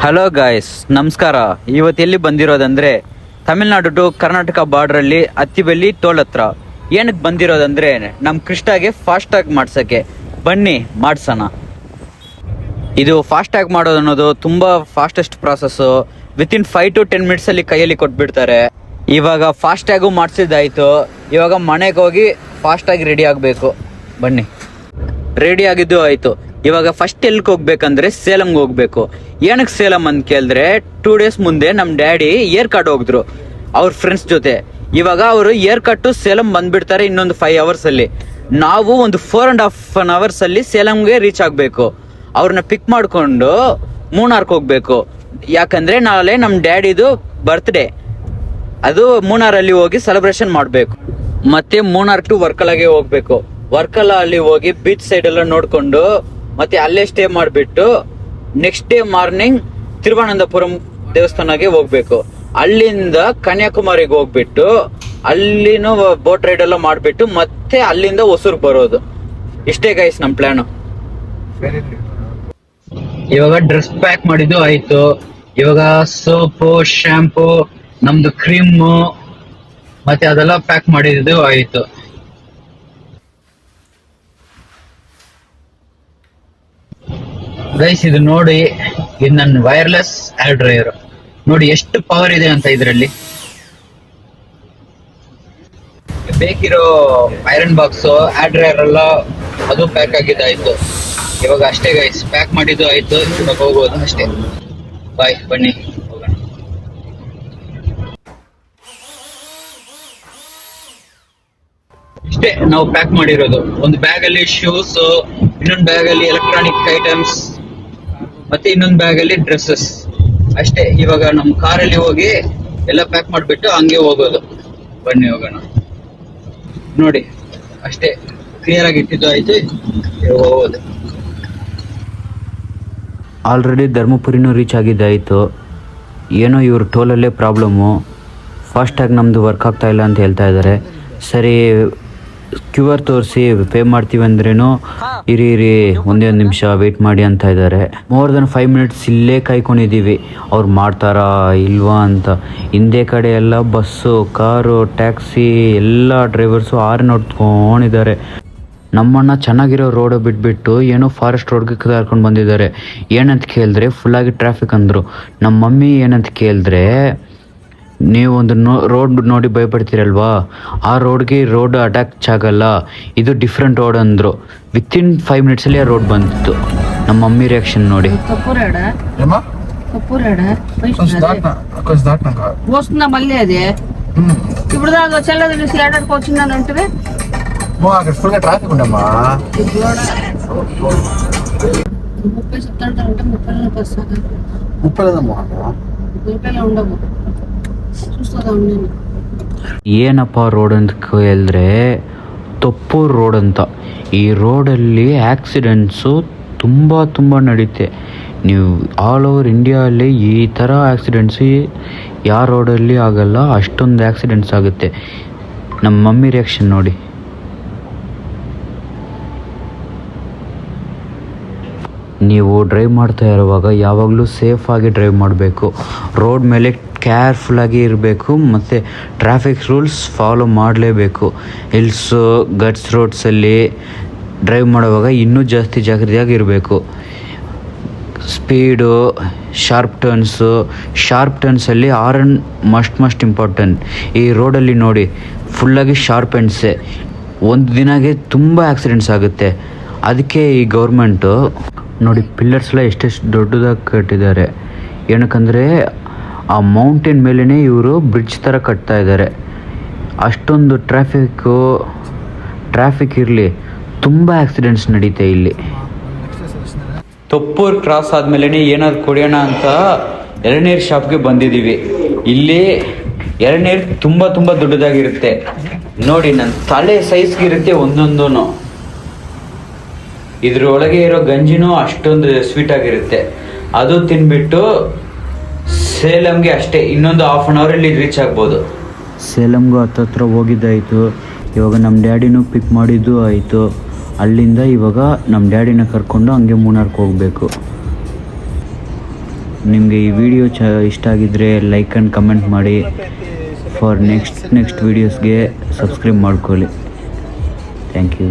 Hello guys, ನಮಸ್ಕಾರ. ಇವತ್ತು ಎಲ್ಲಿ ಬಂದಿರೋದಂದ್ರೆ ತಮಿಳ್ನಾಡು ಟು ಕರ್ನಾಟಕ ಬಾರ್ಡ್ರಲ್ಲಿ ಅತ್ತಿಬೆಲ್ಲಿ ಟೋಲ್ ಹತ್ರ. ಏನಕ್ಕೆ ಬಂದಿರೋದಂದ್ರೆ ನಮ್ಮ ಕೃಷ್ಣಗೆ ಫಾಸ್ಟ್ಯಾಗ್ ಮಾಡ್ಸೋಕ್ಕೆ. ಬನ್ನಿ ಮಾಡ್ಸೋಣ. ಇದು ಫಾಸ್ಟ್ಯಾಗ್ ಮಾಡೋದು ಅನ್ನೋದು ತುಂಬ ಫಾಸ್ಟೆಸ್ಟ್ ಪ್ರಾಸೆಸ್ಸು. ವಿತಿನ್ 5 to 10 ಮಿನಿಟ್ಸಲ್ಲಿ ಕೈಯಲ್ಲಿ ಕೊಟ್ಬಿಡ್ತಾರೆ. ಇವಾಗ ಫಾಸ್ಟ್ಯಾಗು ಮಾಡಿಸಿದ್ದಾಯಿತು. ಇವಾಗ ಮನೆಗೆ ಹೋಗಿ ಫಾಸ್ಟಾಗಿ ರೆಡಿ ಆಗಬೇಕು. ಬನ್ನಿ. ರೆಡಿ ಆಗಿದ್ದು ಆಯಿತು. ಇವಾಗ ಫಸ್ಟ್ ಎಲ್ಲಿಗೆ ಹೋಗ್ಬೇಕಂದ್ರೆ ಸೇಲಂಗೆ ಹೋಗ್ಬೇಕು. ಏನಕ್ಕೆ ಸೇಲಂ ಅಂತ ಕೇಳಿದ್ರೆ 2 days ಮುಂದೆ ನಮ್ಮ ಡ್ಯಾಡಿ ಏರ್ ಕಟ್ ಹೋಗಿದ್ರು ಅವ್ರ ಫ್ರೆಂಡ್ಸ್ ಜೊತೆ. ಇವಾಗ ಅವರು ಏರ್ ಕಟ್ಟು ಸೇಲಂ ಬಂದ್ಬಿಡ್ತಾರೆ ಇನ್ನೊಂದು 5 hours ಅಲ್ಲಿ. ನಾವು ಒಂದು 4.5 hours ಅಲ್ಲಿ ಸೇಲಂಗೆ ರೀಚ್ ಆಗಬೇಕು. ಅವ್ರನ್ನ ಪಿಕ್ ಮಾಡಿಕೊಂಡು ಮೂನಾರ್ಗೆ ಹೋಗ್ಬೇಕು. ಯಾಕಂದ್ರೆ ನಾಳೆ ನಮ್ಮ ಡ್ಯಾಡಿದು ಬರ್ತ್ಡೇ. ಅದು ಮೂನಾರಲ್ಲಿ ಹೋಗಿ ಸೆಲೆಬ್ರೇಷನ್ ಮಾಡಬೇಕು. ಮತ್ತೆ ಮೂನಾರ್ ಟು ವರ್ಕಲಾಗೆ ಹೋಗ್ಬೇಕು. ವರ್ಕಲ ಅಲ್ಲಿ ಹೋಗಿ ಬೀಚ್ ಸೈಡ್ ಎಲ್ಲ ನೋಡ್ಕೊಂಡು ಮತ್ತೆ ಅಲ್ಲೇ ಸ್ಟೇ ಮಾಡಿಬಿಟ್ಟು ನೆಕ್ಸ್ಟ್ ಡೇ ಮಾರ್ನಿಂಗ್ ತಿರುವನಂತಪುರಂ ದೇವಸ್ಥಾನಕ್ಕೆ ಹೋಗ್ಬೇಕು. ಅಲ್ಲಿಂದ ಕನ್ಯಾಕುಮಾರಿಗೆ ಹೋಗ್ಬಿಟ್ಟು ಅಲ್ಲಿನೂ ಬೋಟ್ ರೈಡ್ ಎಲ್ಲ ಮಾಡಿಬಿಟ್ಟು ಮತ್ತೆ ಅಲ್ಲಿಂದ ಹೊಸೂರ್ಗೆ ಬರೋದು. ಇಷ್ಟೇ ಗೈಸ್ ನಮ್ಮ ಪ್ಲಾನು. ಇವಾಗ ಡ್ರೆಸ್ ಪ್ಯಾಕ್ ಮಾಡಿದ್ದು ಆಯ್ತು. ಇವಾಗ ಸೋಪು, ಶಾಂಪೂ, ನಮ್ದು ಕ್ರೀಮು ಮತ್ತೆ ಅದೆಲ್ಲ ಪ್ಯಾಕ್ ಮಾಡಿದ್ದು ಆಯ್ತು. ಗೈಸ್ ಇದು ನೋಡಿ, ಇದು ನನ್ನ ವೈರ್ಲೆಸ್ ಏರ್ ಡ್ರೈಯರ್. ನೋಡಿ ಎಷ್ಟು ಪವರ್ ಇದೆ ಅಂತ ಇದರಲ್ಲಿ. ಬೇಕಿರೋ ಐರನ್ ಬಾಕ್ಸ್, ಏರ್ ಡ್ರೈಯರ್ ಎಲ್ಲ ಅದು ಪ್ಯಾಕ್ ಆಗಿದ್ದಾಯ್ತು. ಇವಾಗ ಅಷ್ಟೇ ಗೈಸ್, ಪ್ಯಾಕ್ ಮಾಡಿದ್ದು ಆಯ್ತು. ಇವಾಗ ಹೋಗೋದು ಅಷ್ಟೇ. ಬಾಯ್, ಬನ್ನಿ ಹೋಗೋಣ. ಇಷ್ಟೇ ನಾವು ಪ್ಯಾಕ್ ಮಾಡಿರೋದು. ಒಂದು ಬ್ಯಾಗ್ ಅಲ್ಲಿ ಶೂಸ್, ಇನ್ನೊಂದು ಬ್ಯಾಗ್ ಅಲ್ಲಿ ಎಲೆಕ್ಟ್ರಾನಿಕ್ ಐಟಮ್ಸ್, ಮತ್ತೆ ಇನ್ನೊಂದು ಬ್ಯಾಗ್ ಅಲ್ಲಿ ಡ್ರೆಸ್ಸಸ್ ಅಷ್ಟೇ. ಇವಾಗ ನಮ್ಮ ಕಾರಲ್ಲಿ ಹೋಗಿ ಎಲ್ಲ ಪ್ಯಾಕ್ ಮಾಡಿಬಿಟ್ಟು ಹಂಗೆ ಹೋಗೋದು. ಬನ್ನಿ ಹೋಗೋಣ. ನೋಡಿ ಅಷ್ಟೇ, ಕ್ಲಿಯರ್ ಆಗಿ ಇಟ್ಟಿದ್ದು ಆಯ್ತು. ಹೋಗೋದು. ಆಲ್ರೆಡಿ ಧರ್ಮಪುರಿನೂ ರೀಚ್ ಆಗಿದ್ದಾಯಿತು. ಏನೋ ಇವ್ರ ಟೋಲಲ್ಲೇ ಪ್ರಾಬ್ಲಮ್ಮು. ಫಾಸ್ಟಾಗಿ ನಮ್ಮದು ವರ್ಕ್ ಆಗ್ತಾ ಇಲ್ಲ ಅಂತ ಹೇಳ್ತಾ ಇದ್ದಾರೆ. ಸರಿ, QR ತೋರಿಸಿ ಪೇ ಮಾಡ್ತೀವಿ ಅಂದ್ರೇನು ಇರಿ ಒಂದೇ ಒಂದು ನಿಮಿಷ ವೆಯ್ಟ್ ಮಾಡಿ ಅಂತ ಇದ್ದಾರೆ. ಮೋರ್ ದೆನ್ 5 minutes ಇಲ್ಲೇ ಕಾಯ್ಕೊಂಡಿದ್ದೀವಿ ಅವ್ರು ಮಾಡ್ತಾರಾ ಇಲ್ವಾ ಅಂತ. ಹಿಂದೆ ಕಡೆ ಎಲ್ಲ ಬಸ್ಸು, ಕಾರು, ಟ್ಯಾಕ್ಸಿ ಎಲ್ಲ ಡ್ರೈವರ್ಸು ಹೊಡ್ಕೊಂಡಿದ್ದಾರೆ. ನಮ್ಮಣ್ಣ ಚೆನ್ನಾಗಿರೋ ರೋಡ್ ಬಿಟ್ಬಿಟ್ಟು ಏನೋ ಫಾರೆಸ್ಟ್ ರೋಡ್ಗೆ ಕರ್ಕೊಂಡು ಬಂದಿದ್ದಾರೆ. ಏನಂತ ಕೇಳಿದ್ರೆ ಫುಲ್ಲಾಗಿ ಟ್ರಾಫಿಕ್ ಅಂದರು. ನಮ್ಮ ಮಮ್ಮಿ ಏನಂತ ಕೇಳಿದ್ರೆ, ನೀವು ಒಂದು ರೋಡ್ ನೋಡಿ ಭಯಪಡ್ತೀರಲ್ವಾ, ಆ ರೋಡ್ ಅಟ್ಯಾಚ್ ಆಗಲ್ಲ, ಇದು ಡಿಫ್ರೆಂಟ್ ರೋಡ್ ಅಂದರು. ವಿತಿನ್ 5 minutesಲ್ಲಿ ಆ ರೋಡ್ ಬಂದಿತ್ತು. ನಮ್ಮ ಮಮ್ಮಿ ರಿಯಾಕ್ಷನ್ ನೋಡಿ. ಏನಪ್ಪ ರೋಡ್ ಅಂತ ಕೇಳಿದ್ರೆ ತೊಪ್ಪೂರು ರೋಡ್ ಅಂತ. ಈ ರೋಡಲ್ಲಿ ಆಕ್ಸಿಡೆಂಟ್ಸು ತುಂಬ ನಡೀತೆ. ನೀವು ಆಲ್ ಓವರ್ ಇಂಡಿಯಾದಲ್ಲಿ ಈ ಥರ ಆಕ್ಸಿಡೆಂಟ್ಸು ಯಾವ ರೋಡಲ್ಲಿ ಆಗಲ್ಲ, ಅಷ್ಟೊಂದು ಆಕ್ಸಿಡೆಂಟ್ಸ್ ಆಗುತ್ತೆ. ನಮ್ಮ ಮಮ್ಮಿ ರಿಯಾಕ್ಷನ್ ನೋಡಿ. ನೀವು ಡ್ರೈವ್ ಮಾಡ್ತಾ ಇರುವಾಗ ಯಾವಾಗಲೂ ಸೇಫಾಗಿ ಡ್ರೈವ್ ಮಾಡಬೇಕು. ರೋಡ್ ಮೇಲೆ ಕೇರ್ಫುಲ್ಲಾಗಿ ಇರಬೇಕು. ಮತ್ತು ಟ್ರಾಫಿಕ್ ರೂಲ್ಸ್ ಫಾಲೋ ಮಾಡಲೇಬೇಕು. ಹಿಲ್ಸು, ಗಟ್ಸ್ ರೋಡ್ಸಲ್ಲಿ ಡ್ರೈವ್ ಮಾಡುವಾಗ ಇನ್ನೂ ಜಾಸ್ತಿ ಜಾಗೃತಿಯಾಗಿರಬೇಕು. ಸ್ಪೀಡು, ಶಾರ್ಪ್ ಟರ್ನ್ಸಲ್ಲಿ ಆರನ್ ಮಸ್ಟ್ ಇಂಪಾರ್ಟೆಂಟ್. ಈ ರೋಡಲ್ಲಿ ನೋಡಿ ಫುಲ್ಲಾಗಿ ಶಾರ್ಪ್ ಎಂಡ್ಸೆ. ಒಂದು ದಿನಕ್ಕೆ ತುಂಬ ಆಕ್ಸಿಡೆಂಟ್ಸ್ ಆಗುತ್ತೆ. ಅದಕ್ಕೆ ಈ ಗೌರ್ಮೆಂಟು ನೋಡಿ ಪಿಲ್ಲರ್ಸ್ ಎಲ್ಲ ಎಷ್ಟೆಷ್ಟು ದೊಡ್ಡದಾಗಿ ಕಟ್ಟಿದ್ದಾರೆ. ಏನಕ್ಕಂದರೆ ಆ ಮೌಂಟೇನ್ ಮೇಲೇ ಇವರು ಬ್ರಿಡ್ಜ್ ಥರ ಕಟ್ತಾ ಇದ್ದಾರೆ. ಅಷ್ಟೊಂದು ಟ್ರಾಫಿಕ್ ಇರಲಿ, ತುಂಬ ಆಕ್ಸಿಡೆಂಟ್ಸ್ ನಡೀತೆ ಇಲ್ಲಿ. ತೊಪ್ಪೂರು ಕ್ರಾಸ್ ಆದಮೇಲೆ ಏನಾದ್ರು ಕುಡಿಯೋಣ ಅಂತ ಎಳನೀರು ಶಾಪ್ಗೆ ಬಂದಿದ್ದೀವಿ. ಇಲ್ಲಿ ಎಳನೀರು ತುಂಬ ದೊಡ್ಡದಾಗಿರುತ್ತೆ. ನೋಡಿ, ನನ್ನ ತಲೆ ಸೈಜ್ಗಿರುತ್ತೆ ಒಂದೊಂದೂ. ಇದ್ರೊಳಗೆ ಇರೋ ಗಂಜಿನೂ ಅಷ್ಟೊಂದು ಸ್ವೀಟ್ ಆಗಿರುತ್ತೆ. ಅದು ತಿನ್ಬಿಟ್ಟು ಸೇಲಂಗೆ ಅಷ್ಟೇ ಇನ್ನೊಂದು 1/2 hour ರೀಚ್ ಆಗ್ಬೋದು. ಸೇಲಂಗೂ ಹತ್ತತ್ರ ಹೋಗಿದ್ದಾಯಿತು. ಇವಾಗ ನಮ್ಮ ಡ್ಯಾಡಿನೂ ಪಿಕ್ ಮಾಡಿದ್ದು ಆಯಿತು. ಅಲ್ಲಿಂದ ಇವಾಗ ನಮ್ಮ ಡ್ಯಾಡಿನ ಕರ್ಕೊಂಡು ಹಂಗೆ ಮೂನಾರ್ಗೆ ಹೋಗಬೇಕು. ನಿಮಗೆ ಈ ವಿಡಿಯೋ ಇಷ್ಟ ಆಗಿದ್ದರೆ ಲೈಕ್ ಆ್ಯಂಡ್ ಕಮೆಂಟ್ ಮಾಡಿ. ಫಾರ್ ನೆಕ್ಸ್ಟ್ ವೀಡಿಯೋಸ್ಗೆ ಸಬ್ಸ್ಕ್ರೈಬ್ ಮಾಡ್ಕೊಳ್ಳಿ. Thank you.